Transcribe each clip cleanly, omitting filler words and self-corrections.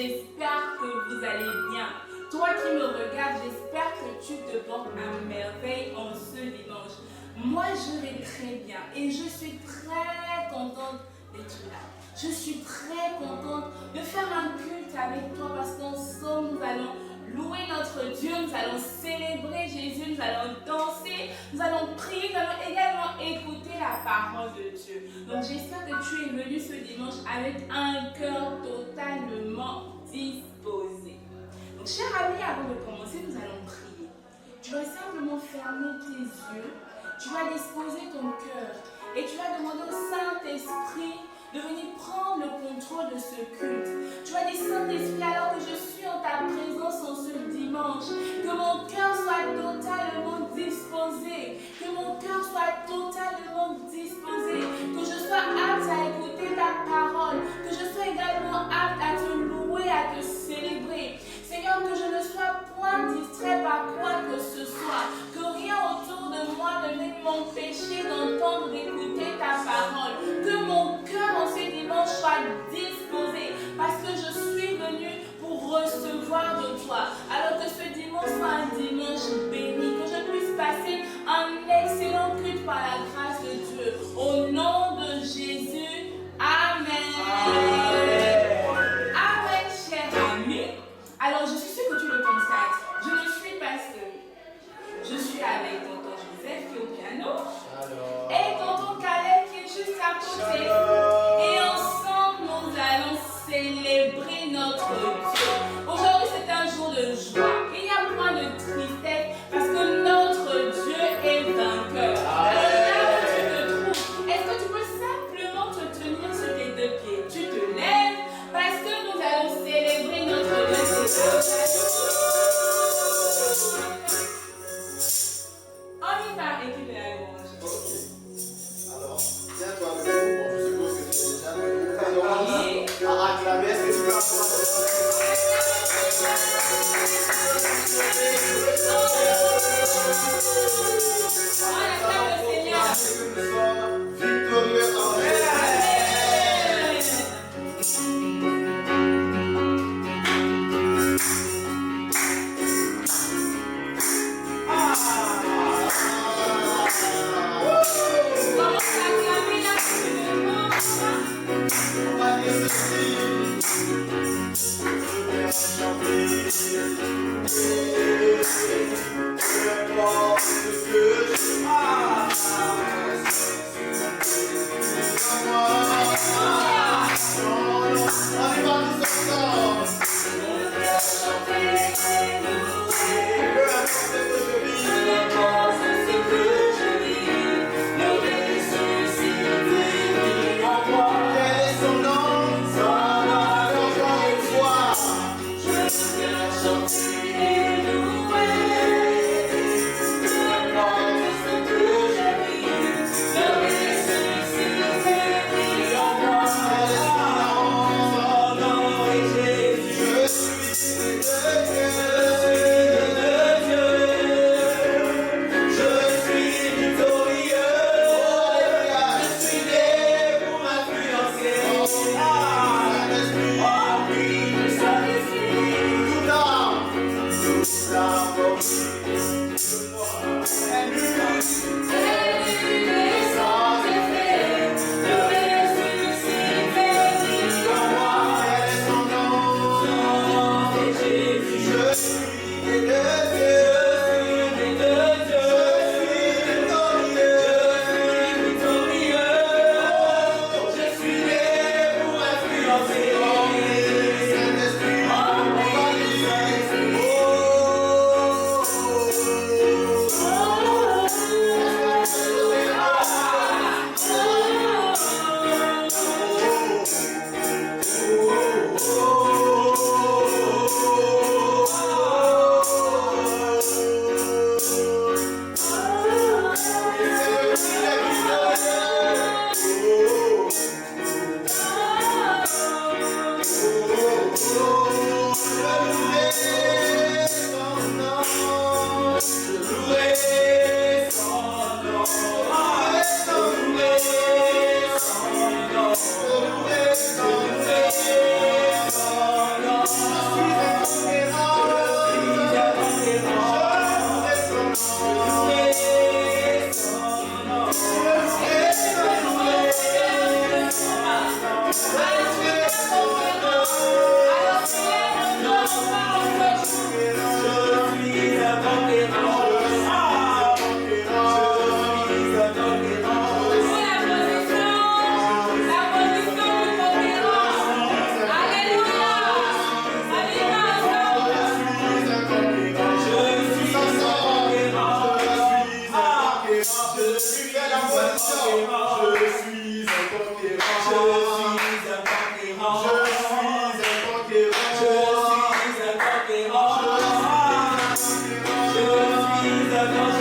j'espère que vous allez bien. Toi qui me regardes, j'espère que tu te portes à merveille en ce dimanche. Moi, je vais très bien et je suis très contente d'être là. Je suis très contente de faire un culte avec toi parce qu'ensemble, nous allons louer notre Dieu, nous allons célébrer Jésus, nous allons danser, nous allons prier, nous allons également écouter la parole de Dieu. Donc j'espère que tu es venu ce dimanche avec un cœur totalement disposé. Donc chers amis, avant de commencer, nous allons prier. Tu vas simplement fermer tes yeux, tu vas disposer ton cœur et tu vas demander au Saint-Esprit de venir prendre le contrôle de ce culte. Tu vas dire, Saint-Esprit, alors que je suis en ta présence en ce dimanche, que mon cœur soit totalement disposé, que mon cœur soit totalement disposé, que je sois apte à écouter ta parole, que je sois également apte à te louer, à te célébrer. Seigneur, que je ne sois point distrait par quoi que ce soit, que rien autour de moi ne vienne m'empêcher d'entendre, d'écouter ta parole, que mon cœur en ce dimanche soit disposé, parce que je suis venue pour recevoir de toi. Alors que ce dimanche soit un dimanche béni, que je puisse passer un excellent culte par la grâce de Dieu. Au nom de Jésus, Amen. Amen, cher ami. Alors, je suis sûre que tu le constates. Je ne suis pas seule. Je suis avec tonton Joseph qui est au piano. Et tonton Caleb qui est juste à côté. Et ensemble, nous allons célébrer notre Dieu. Aujourd'hui, c'est un jour de joie. Il y a point de tristesse parce que notre Dieu est vainqueur. Alors là où tu te trouves, est-ce que tu peux simplement te tenir sur tes deux pieds? Tu te lèves parce que nous allons célébrer notre Dieu. On y va, équipe de la louange. Ok. Alors, tiens-toi debout. Bon, je suppose que tu es déjà debout. Alors, à acclamer, est-ce que tu peux On acclame le Seigneur. nous sommes victorieux en Jésus. Chanter et louer. Avec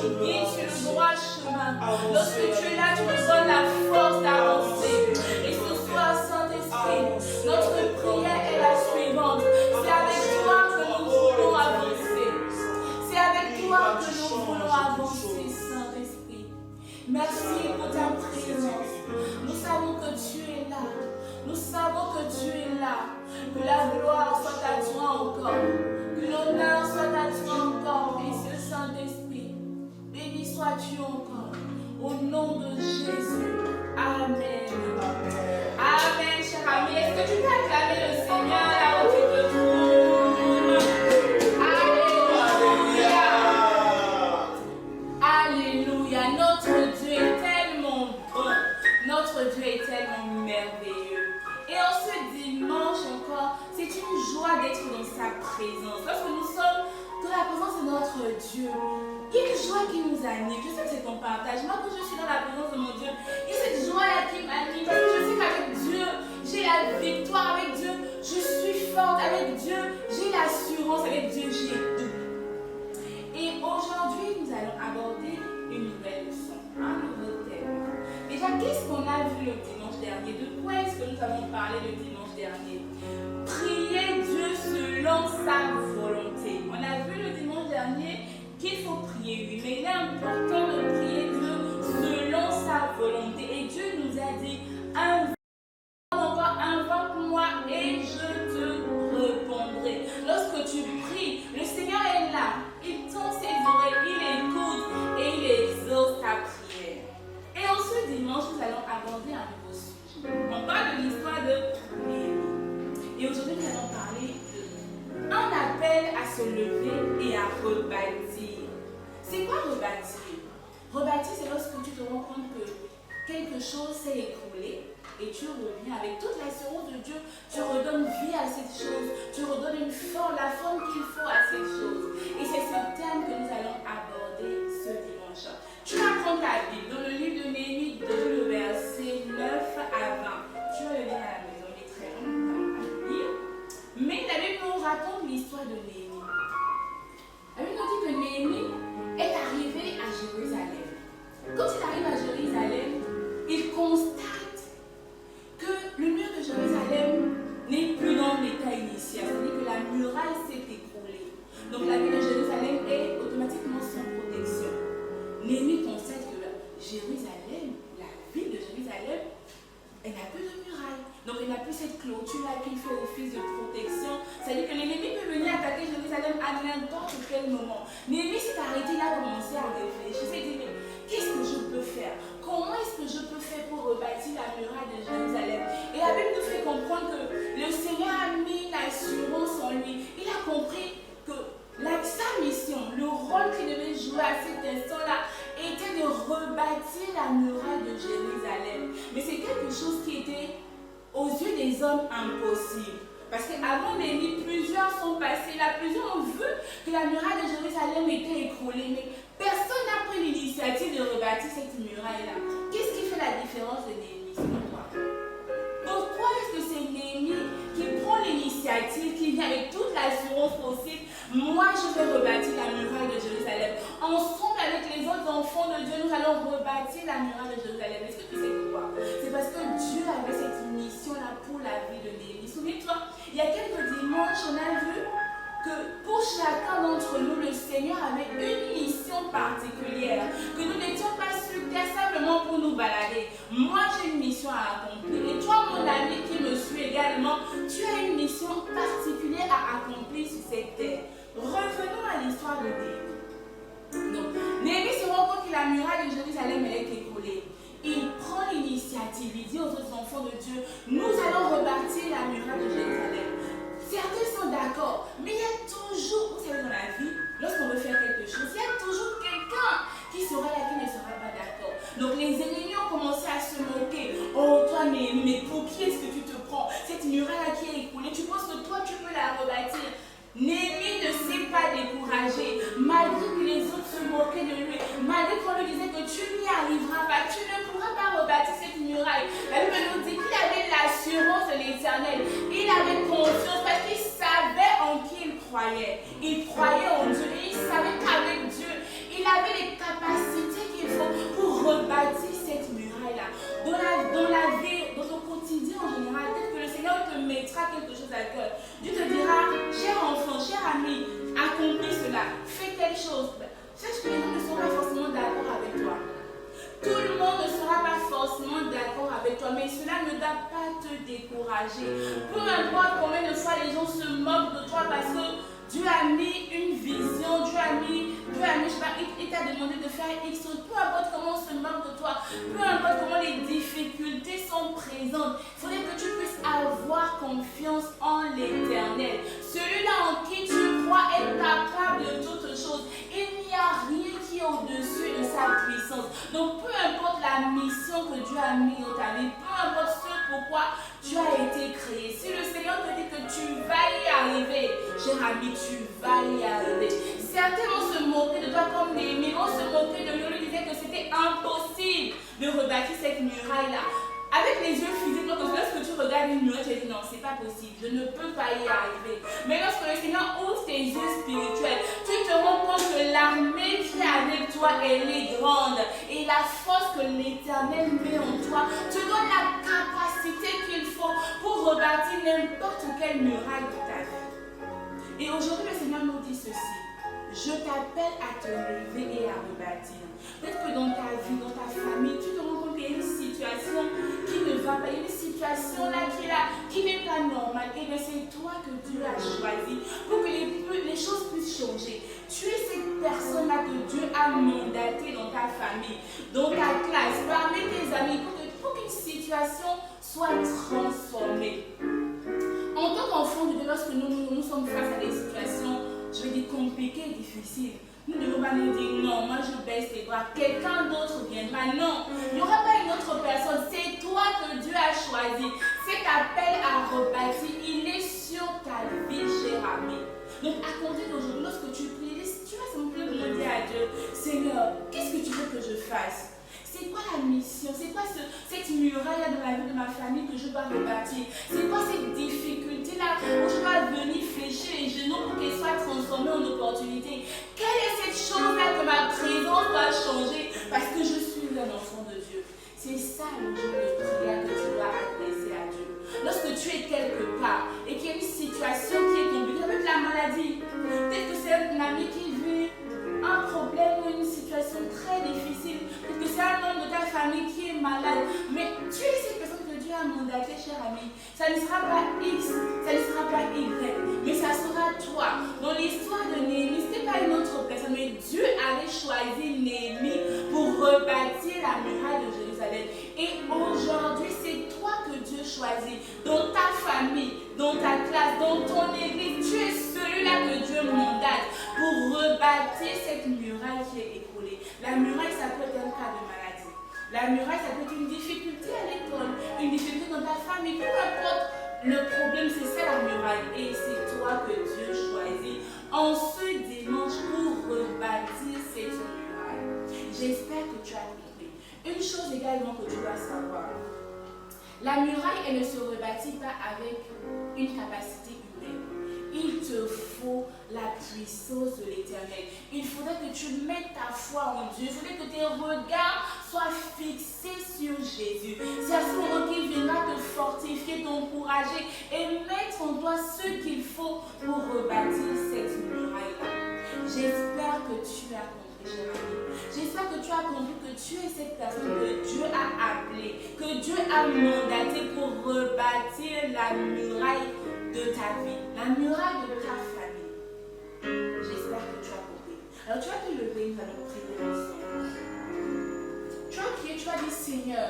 nous guides sur le droit chemin. Lorsque tu es là, tu nous donnes la force d'avancer. Et ce soir, Saint-Esprit, notre prière est la suivante. C'est avec toi que nous voulons avancer. C'est avec toi que nous voulons avancer, Saint-Esprit. Merci pour ta présence. Nous savons que tu es là. Nous savons que tu es là. Que la gloire soit à toi encore. Que l'honneur soit à toi encore. Et ce Saint-Esprit, béni sois-tu encore. Au nom de Jésus. Amen. Amen, cher ami. Est-ce que tu peux acclamer le Seigneur là où tu te trouves? Alléluia. Alléluia. Notre Dieu est tellement bon. Notre Dieu est tellement merveilleux. Et en ce dimanche encore, c'est une joie d'être dans sa présence. Lorsque nous sommes dans la présence de notre Dieu, il y a une joie qui nous anime. Je sais que c'est ton partage. Moi, quand je suis dans la présence de mon Dieu, il y a cette joie-là qui m'anime. Parce que je sais qu'avec Dieu, j'ai la victoire. Avec Dieu, je suis forte. Avec Dieu, j'ai l'assurance. Avec Dieu, j'ai tout. Et aujourd'hui, nous allons aborder une nouvelle leçon, un nouveau thème. Déjà, qu'est-ce qu'on a vu le dimanche dernier? De quoi est-ce que nous avons parlé le dimanche dernier? Prier Dieu selon sa volonté. On a vu le dimanche dernier qu'il faut prier lui, mais il est important de prier Dieu selon sa volonté. Et Dieu nous a dit, invoque-moi et je te répondrai. Lorsque tu pries, le Seigneur est là. Il tend ses oreilles, il écoute et il exauce ta prière. Et en ce dimanche, nous allons aborder un nouveau sujet. On parle de l'histoire de Néhémie. Et aujourd'hui, nous allons parler d'un appel à se lever et à rebâtir. C'est quoi rebâtir? Rebâtir, c'est lorsque tu te rends compte que quelque chose s'est écroulé et tu reviens avec toute l'assurance de Dieu, tu redonnes vie à cette chose, tu redonnes une forme, la forme qu'il faut à cette chose. Et c'est ce thème que nous allons aborder ce dimanche. Tu vas prendre ta Bible dans le livre de Néhémie 2, le verset 9 à 20. Tu vas le lire à la maison, il est très long à lire. Mais la Bible nous raconte l'histoire de Néhémie. La Bible nous dit que Néhémie est arrivé à Jérusalem. Quand il arrive à Jérusalem, il constate que le mur de Jérusalem n'est plus dans l'état initial. C'est-à-dire que la muraille s'est écroulée. Donc la ville de Jérusalem est automatiquement sans protection. Néhémie constate que Jérusalem, la ville de Jérusalem, elle n'a plus de muraille. Donc elle n'a plus cette clôture-là qui fait office de protection. C'est-à-dire que l'ennemi peut venir attaquer Jérusalem à n'importe quel moment. Néhémie s'est arrêté, il a commencé à réfléchir. Il s'est dit, mais qu'est-ce que je peux faire? Comment est-ce que je peux faire pour rebâtir la muraille de Jérusalem? Et la Bible nous fait comprendre que le Seigneur a mis l'assurance en lui. Il a compris que sa mission, le rôle qu'il devait jouer à cet instant-là, était de rebâtir la muraille de Jérusalem. Mais c'est quelque chose qui était aux yeux des hommes impossible. Parce qu'avant Néhémie, plusieurs sont passés là, plusieurs ont vu que la muraille de Jérusalem était écroulée. Mais personne n'a pris l'initiative de rebâtir cette muraille-là. Qu'est-ce qui fait la différence de Néhémie selon toi? Pourquoi est-ce que c'est Néhémie qui prend l'initiative, qui vient avec toute l'assurance possible? Moi, je vais rebâtir la muraille de Jérusalem. Ensemble avec les autres enfants de Dieu, nous allons rebâtir la muraille de Jérusalem. Est-ce que tu sais pourquoi? C'est parce que Dieu avait cette mission-là pour la vie de Néhémie. Souviens-toi, il y a quelques dimanches, on a vu que pour chacun d'entre nous, le Seigneur avait une mission particulière, que nous n'étions pas sur terre simplement pour nous balader. Moi, j'ai une mission à accomplir. Et toi, mon ami qui me suit également, tu as une mission particulière à accomplir sur cette terre. Revenons à l'histoire de Néhémie. Donc, Néhémie se rend compte que la muraille de Jérusalem elle est écroulée. Il prend l'initiative, il dit aux autres enfants de Dieu, nous allons rebâtir la muraille de Jérusalem. Certains sont d'accord, mais il y a toujours, vous savez dans la vie, lorsqu'on veut faire quelque chose, il y a toujours quelqu'un qui sera là, qui ne sera pas d'accord. Donc les ennemis ont commencé à se moquer. Oh toi, mais pour qui est-ce que tu te prends? Cette muraille-là qui est écoulée, tu penses que toi tu peux la rebâtir? Néhémie ne s'est pas découragé, malgré que les autres se moquaient de lui, malgré qu'on lui disait que tu n'y arriveras pas, tu ne pourras pas rebâtir cette muraille. La Bible nous dit qu'il avait l'assurance de l'Éternel, il avait confiance parce qu'il savait en qui il croyait. Il croyait en Dieu et il savait qu'avec Dieu, il avait les capacités mettra quelque chose à cœur. Dieu te dira, cher enfant, cher ami, accomplis cela, fais telle chose. Sache que les gens ne seront pas forcément d'accord avec toi. Tout le monde ne sera pas forcément d'accord avec toi, mais cela ne doit pas te décourager. Peu importe combien de fois les gens se moquent de toi parce que Dieu a mis une vision, Dieu a mis, je sais pas, il t'a demandé de faire X chose. Peu importe comment on se moque de toi, peu importe comment les difficultés sont présentes, il faudrait que tu puisses avoir confiance en l'Éternel. Celui-là en qui tu crois est capable de toutes choses. Il n'y a rien qui est au-dessus de sa puissance. Donc peu importe la mission que Dieu a mis dans ta vie, peu importe ce pourquoi tu as été créé. Si le Seigneur te dit que tu vas y arriver, cher ami, tu vas y arriver. Certains vont se moquer de toi comme Néhémie, vont se moquer de lui, on lui disait que c'était impossible de rebâtir cette muraille-là. Avec les yeux physiques, lorsque tu regardes une muraille, tu te dis non, c'est pas possible, je ne peux pas y arriver. Mais lorsque le Seigneur ouvre tes yeux spirituels, tu te rends compte que l'armée qui est avec toi, elle est grande. Et la force que l'Éternel met en toi te donne la capacité qu'il faut pour rebâtir n'importe quelle muraille de ta vie. Et aujourd'hui, le Seigneur nous dit ceci. Je t'appelle à te lever et à rebâtir. Peut-être que dans ta vie, dans ta famille, tu te rends compte qu'il y a une situation qui ne va pas, il y a une situation là qui n'est pas normale. Et bien c'est toi que Dieu a choisi pour que les choses puissent changer. Tu es cette personne-là que Dieu a mandatée dans ta famille, dans ta classe, parmi tes amis, pour qu'une situation soit transformée. En tant qu'enfant de Dieu, lorsque nous sommes face à des situations, je vais dire compliquées et difficiles, nous ne devons pas nous dire non, moi je baisse les bras, quelqu'un d'autre viendra. Non, il n'y aura pas une autre personne, c'est toi que Dieu a choisi. Cet appel à rebâtir, il est sur ta vie, cher ami. Donc à compter d'aujourd'hui, lorsque tu pries, tu vas simplement demander à Dieu, Seigneur, qu'est-ce que tu veux que je fasse? C'est quoi la mission? C'est quoi cette muraille dans la vie de ma famille que je dois rebâtir? C'est quoi cette difficulté-là où je dois venir fléchir les genoux pour qu'elle soit transformée en opportunité? Quelle est cette chose-là que ma présence doit changer parce que je suis un enfant de Dieu? C'est ça le genre de prière que tu dois adresser à Dieu. Lorsque tu es quelque part et qu'il y a une situation qui est compliquée, avec la maladie, peut-être que c'est un ami qui vit un problème ou une situation très difficile, peut-être que c'est un membre de ta famille qui est malade, mais tu es cette personne que Dieu a mandatée, cher ami. Ça ne sera pas X, ça ne sera pas Y, mais ça sera toi. Dans l'histoire de Néhémie, ce n'était pas une autre personne, mais Dieu avait choisi Néhémie pour rebâtir la muraille de Jérusalem. Et aujourd'hui, c'est toi que Dieu choisit. Dans ta famille, dans ta classe, dans ton église, tu es celui-là que Dieu mandate pour rebâtir cette muraille qui est écroulée. La muraille, ça peut être un cas de maladie. La muraille, ça peut être une difficulté à l'école, une difficulté dans ta famille. Peu importe le problème, c'est ça la muraille. Et c'est toi que Dieu choisit en ce dimanche pour rebâtir cette muraille. J'espère que tu as compris. Une chose également que tu dois savoir. La muraille, elle ne se rebâtit pas avec une capacité humaine. Il te faut la puissance de l'Éternel. Il faudrait que tu mettes ta foi en Dieu. Il faudrait que tes regards soient fixés sur Jésus. C'est à ce moment qu'il viendra te fortifier, t'encourager et mettre en toi ce qu'il faut pour rebâtir cette muraille-là. J'espère que tu as compris, cher ami. J'espère que tu as compris que tu es cette personne que Dieu a appelée, que Dieu a mandatée pour rebâtir la muraille de ta vie, la muraille de ta famille. J'espère que tu as compris. Alors tu vas te lever, nous allons prier ensemble. Tu as prié, tu as dit Seigneur,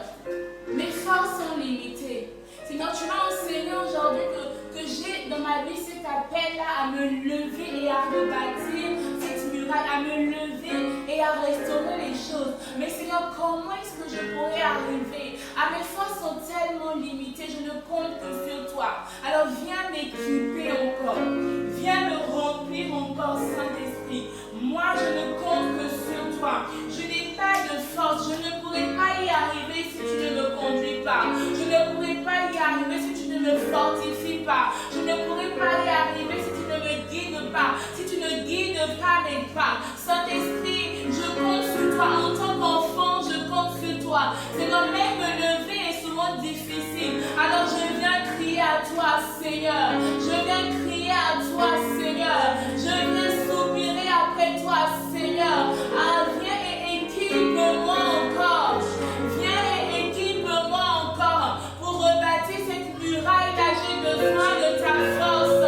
mes forces sont limitées. Seigneur, tu m'as enseigné aujourd'hui que j'ai dans ma vie cet appel-là à me lever et à rebâtir cette muraille, à me lever et à restaurer les choses. Mais Seigneur, comment est-ce que je pourrais arriver? Mes forces sont tellement limitées, je ne compte que sur toi. Alors viens m'équiper encore, viens me remplir encore, Saint-Esprit. Moi, je ne compte que sur toi. Je n'ai pas de force, je ne pourrai pas y arriver si tu ne me conduis pas. Je ne pourrai pas y arriver si tu ne me fortifies pas. Je ne pourrai pas y arriver si tu ne me guides pas. Si tu ne guides pas mes pas. Saint-Esprit, je compte sur toi. En tant qu'enfant, je compte sur toi. C'est quand même me lever est souvent difficile. Alors je viens crier à toi, Seigneur. Je viens crier à toi, Seigneur. Je viens soupirer après toi, Seigneur. Ah, viens et équipe-moi encore. Viens et équipe-moi encore. Pour rebâtir cette muraille-là, j'ai besoin de ta force.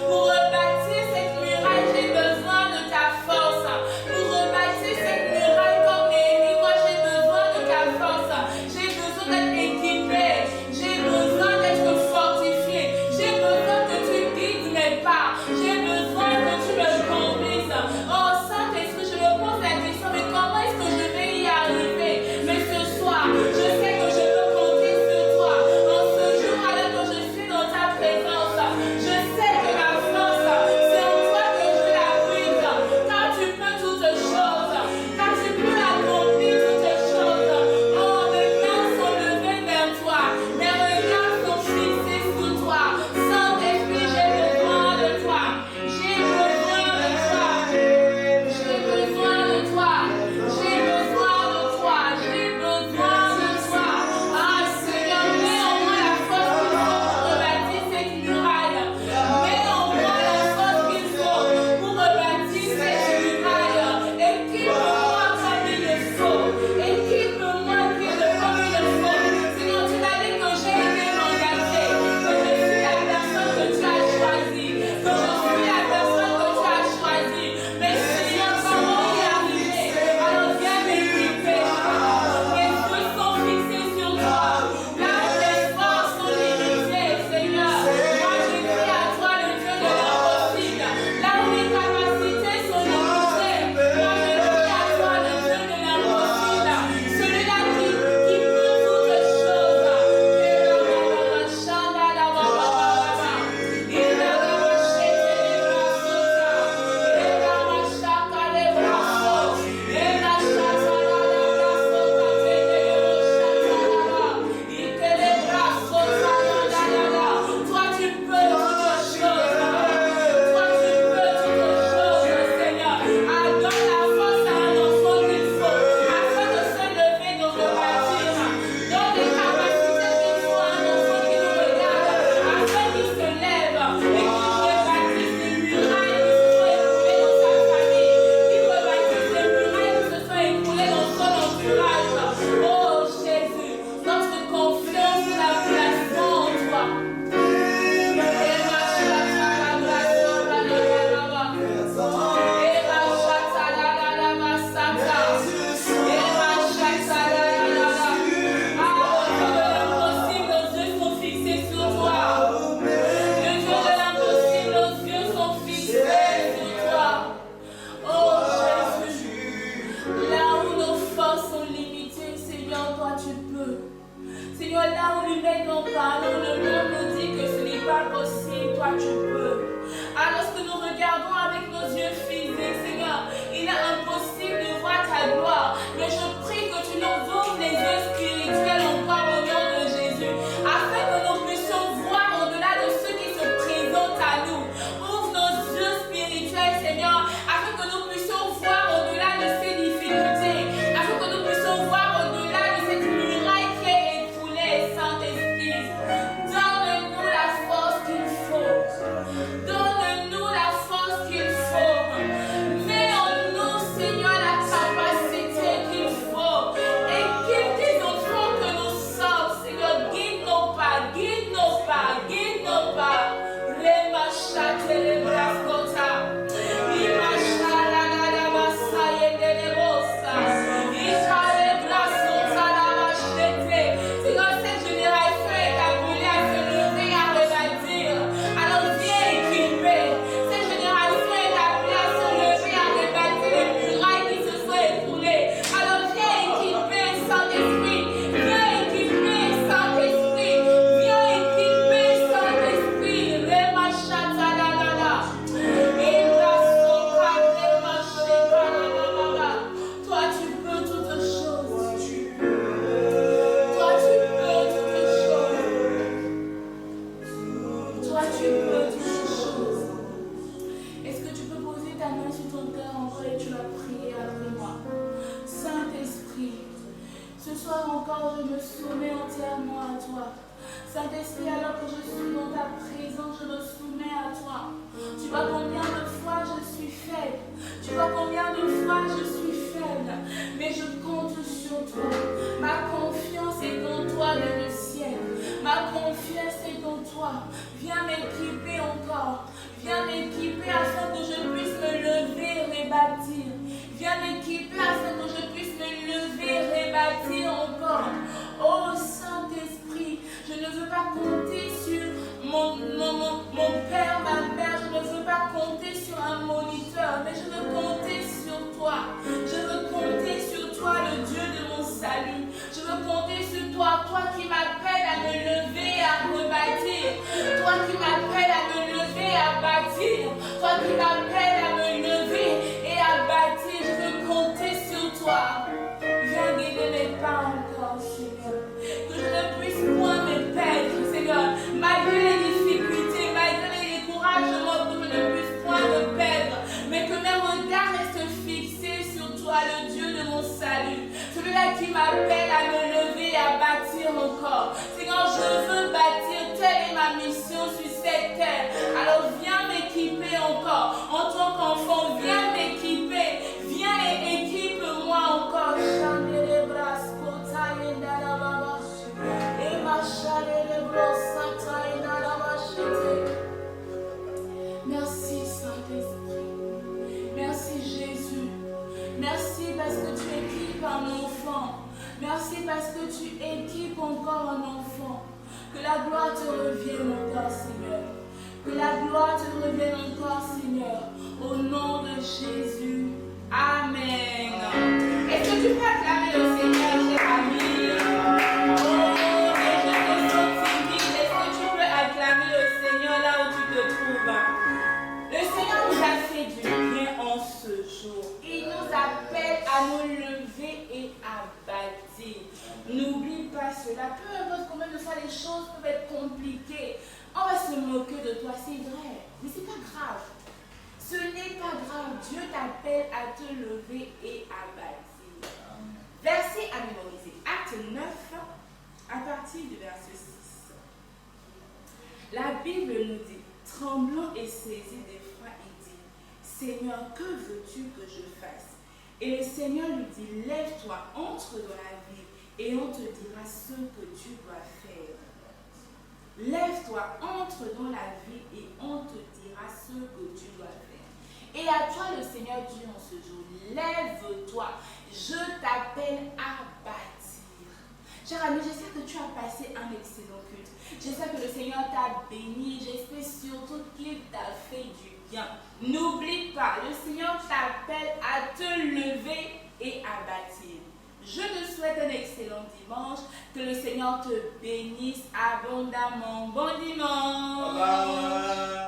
Pour rebâtir cette muraille, j'ai besoin de ta force. Pour rebâtir cette muraille comme Néhémie, moi j'ai besoin de ta force. J'ai besoin d'être équipé. J'ai besoin d'être fortifié. J'ai besoin que tu guides mes pas. J'ai besoin que tu me conduises. Oh Saint-Esprit, je me pose la question, mais comment est-ce que je vais y arriver? Mais ce soir, je sais que je peux compter sur toi. En ce jour, alors que je suis dans ta présence, je sais que ma force, c'est en toi que je la puise. Car tu peux toutes choses. Car tu peux accomplir toutes choses. Oh, mes mains sont levées vers toi. Mes regards sont fixés sur toi. Saint-Esprit, j'ai besoin de toi. J'ai besoin de toi. J'ai besoin de toi. J'ai besoin de toi. J'ai besoin de toi. Ah, Seigneur, mets en moi la force qu'il faut pour rebâtir cette muraille. Mets en moi la force qu'il faut pour rebâtir cette muraille. Équipe-moi comme il le faut. Équipe-moi comme il le faut. Sinon, tu m'as dit que j'ai été engagé, que je suis la personne que tu as choisie, que je suis la personne que tu as choisie. Mais Seigneur, comment y arriver? Alors viens m'équiper. Mes yeux sont fixés sur toi. Là où tes forces sont limitées, Seigneur, moi je crie à toi, le Dieu de l'impossible. Là où mes capacités sont limitées, moi je crie à toi, le Dieu de l'impossible. Celui-là qui peut toutes choses. Toi tu peux toutes choses. Toi tu peux toutes choses, Seigneur. Donne la force à un enfant qu'il faut afin de se lever dans le bâtir. Donne les capacités qu'il faut à un enfant qui nous regarde afin qu'il se lève et qu'il rebâtisse les murailles qui se sont écoulées dans sa famille, qu'il rebâtisse les murailles qui se sont écoulées dans son entourage. Oh Jésus, notre confiance et la placement en toi. Seigneur, là où humainement parlant, le monde nous dit que ce n'est pas possible, toi tu peux. Alors lorsque nous regardons avec nos yeux physiques, Seigneur, il est impossible de voir ta gloire. Mais je prie que tu nous ouvres les yeux spirituels encore au nom de Jésus, afin que nous puissions voir au-delà de ce qui se présente à nous. Ouvre nos yeux spirituels, Seigneur, afin que nous puissions voir au-delà de ces difficultés, afin que nous puissions voir au-delà de cette muraille qui est écoulée, Saint-Esprit. Donne-nous la force qu'il faut. Donne-nous la force qu'il faut. Mets en nous, Seigneur, la capacité qu'il Tu vois combien de fois je suis faible. Tu vois combien de fois je suis faible. Mais je compte sur toi. Ma confiance est en toi dans le ciel. Ma confiance est en toi. Viens m'équiper encore. Viens m'équiper afin que je puisse me lever et rebâtir. Viens m'équiper afin que je puisse me lever et rebâtir encore. Oh Saint-Esprit, je ne veux pas compter sur mon père, ma mère. Je ne veux pas compter sur un moniteur, mais je veux compter sur toi. Je veux compter sur toi, le Dieu de mon salut. Je veux compter sur toi, toi qui m'appelles à me lever, à rebâtir. Toi qui m'appelles à me lever, à bâtir. Toi qui m'appelles à me lever et à bâtir. Je veux compter sur toi. Viens guider mes pas encore, Seigneur. Que je ne puisse point me perdre, Seigneur. Malgré les difficultés, malgré les découragements, que je ne puisse point me perdre. Mais que mes regards restent fixés sur toi, le Dieu de mon salut. Celui-là qui m'appelle à me lever, à bâtir encore. Seigneur, je veux bâtir. Telle est ma mission sur cette terre. Alors viens m'équiper encore. En tant qu'enfant, viens m'équiper. Viens et équipe-moi encore. Merci Saint-Esprit. Merci Jésus. Merci parce que tu équipes un enfant. Merci parce que tu équipes encore un enfant. Que la gloire te revienne encore, Seigneur. Que la gloire te revienne encore, Seigneur. Au nom de Jésus. Amen. Est-ce que tu peux acclamer le Seigneur, cher ami? Oh, mais je te sens timide. Est-ce que tu peux acclamer le Seigneur là où tu te trouves? Le Seigneur nous a fait du bien en ce jour. Il nous appelle à nous lever et à bâtir. N'oublie pas cela. Peu importe combien de fois les choses peuvent être compliquées, on va se moquer de toi, c'est vrai. Mais c'est pas grave. Ce n'est pas grave. Dieu t'appelle à te lever et à bâtir. Verset à mémoriser. Acte 9, à partir du verset 6. La Bible nous dit, tremblant et saisi d'effroi, il dit, Seigneur, que veux-tu que je fasse? Et le Seigneur lui dit, lève-toi, entre dans la ville, et on te dira ce que tu dois faire. Lève-toi, entre dans la ville, et on te dira ce que tu dois faire. Et à toi, le Seigneur dit en ce jour, lève-toi, je t'appelle à bâtir. Cher ami, j'espère que tu as passé un excellent culte. J'espère que le Seigneur t'a béni. J'espère surtout qu'il t'a fait du bien. N'oublie pas, le Seigneur t'appelle à te lever et à bâtir. Je te souhaite un excellent dimanche. Que le Seigneur te bénisse abondamment. Bon dimanche. Bye bye.